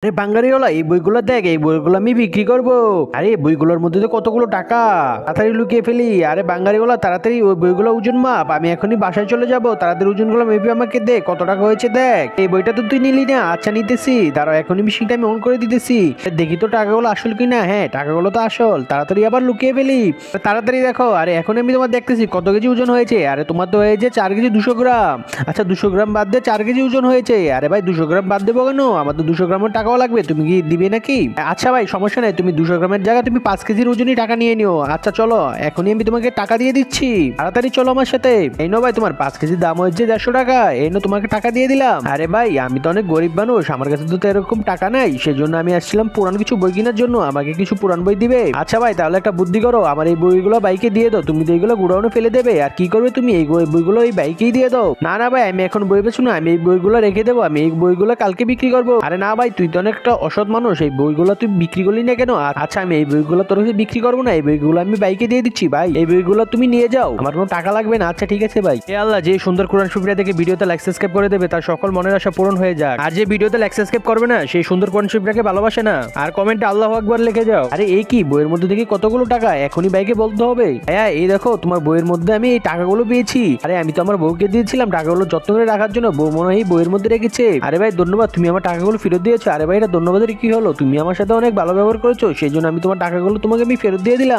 আরে বাঙ্গারিওয়ালা, এই বইগুলো দেখ, এই বইগুলো আমি বিক্রি করব। আরে এই বইগুলোর মধ্যে তো কতগুলো টাকা, তাড়াতাড়ি লুকিয়ে ফেলি। আরে বাঙ্গারিওয়ালা, তাড়াতাড়ি ওই বইগুলো ওজন মাপ, আমি এখনই বাসায় চলে যাব। তাড়াতাড়ি ওজনগুলো মেপে আমাকে দে, কত টাকা হয়েছে দেখ। এই বইটা তো তুই নিলি না? আচ্ছা নিতেছি, দাঁড়াও এখনই মেশিনটা আমি অন করে দিতেছি। দেখি তো টাকাগুলো আসল কি না। হ্যাঁ, টাকাগুলো তো আসল। তাড়াতাড়ি আবার লুকিয়ে ফেলি, তাড়াতাড়ি দেখো। আরে এখন আমি তোমার দেখতেছি কত কেজি ওজন হয়েছে। আরে তোমার তো হয়েছে 4 কেজি 200 গ্রাম। আচ্ছা 200 গ্রাম বাদ দিয়ে 4 কেজি ওজন হয়েছে। আরে ভাই 200 গ্রাম বাদ দেবো কেন? আমার তো 200 গ্রামের টাকাও লাগবে, তুমি কি দিবে নাকি? আচ্ছা ভাই সমস্যা নাই, তুমি 200 গ্রামের জায়গায় তুমি 5 কেজির ওজনই টাকা নিয়ে নিও। আচ্ছা চলো, এখনই আমি তোমাকে টাকা দিয়ে দিচ্ছি, তাড়াতাড়ি চলো আমার সাথে। এই নো ভাই, তোমার 5 কেজির দাম হচ্ছে 150 টাকা। এই নো তোমাকে টাকা দিয়ে দিলাম। আরে ভাই আমি তো অনেক গরিব মানুষ, আমার কাছে তো এরকম টাকা নাই, সেজন্য আমি আসছিলাম পুরান কিছু বই কেনার জন্য। আমাকে কিছু পুরান বই দিবে? আচ্ছা ভাই তাহলে একটা বুদ্ধি করো, আমার এই বইগুলো বাইকে দিয়ে দাও। তুমি তো এইগুলো গুড়াউনে ফেলে দেবে, আর কি করবে তুমি? এই বইগুলো এই বাইকেই দিয়ে দাও। না না ভাই, আমি এখন বই বেচবো না, আমি এই বইগুলো রেখে দেবো, আমি এই বইগুলো কালকে বিক্রি করবো। আরে না ভাই, তুই তো অনেকটা অসৎ মানুষ, এই বইগুলো তুই বিক্রি করলি না কেন? আচ্ছা আমি এই বইগুলো তোর কাছে বিক্রি করবো না, এই বইগুলো আমি বাইকে দিয়ে দিচ্ছি ভাই, এই বইগুলো তুমি নিয়ে যাও, আমার কোনো টাকা লাগবে না। আচ্ছা ঠিক আছে ভাই। এ আল্লাহ, যে সুন্দর কোরআন শরীফটা দেখে ভিডিওতে লাইক সাবস্ক্রাইব করে দেবে, তার সকল মনের আশা পূরণ হয়ে যাক। আর যে ভিডিওতে লাইক সাবস্ক্রাইব করবে না, সেই সুন্দর কোরআন শরীফটাকে ভালোবাসে না। আর কমেন্টে আল্লাহু আকবার লিখে যাও। আরে এই কি, বইয়ের মধ্যে দেখি কতগুলো টাকা, এখনই বাইকে বলতে হবে। হ্যাঁ এই দেখো, তোমার বইয়ের মধ্যে আমি এই টাকাগুলো পেয়েছি। আরে আমি তো আমার বউকে দিয়েছিলাম টাকাগুলো যত্ন করে রাখার জন্য, বউ মনে হয় এই বইয়ের মধ্যে রেখেছে। আরে ভাই ধন্যবাদ, তুমি আমার টাকাগুলো ফেরত দিয়েছো। আরে ভাই এটা ধন্যবাদের কি হলো, তুমি আমার সাথে অনেক ভালো ব্যবহার করেছো, সেই জন্য আমি তোমার টাকাগুলো তোমাকে আমি ফেরত দিয়ে দিলাম।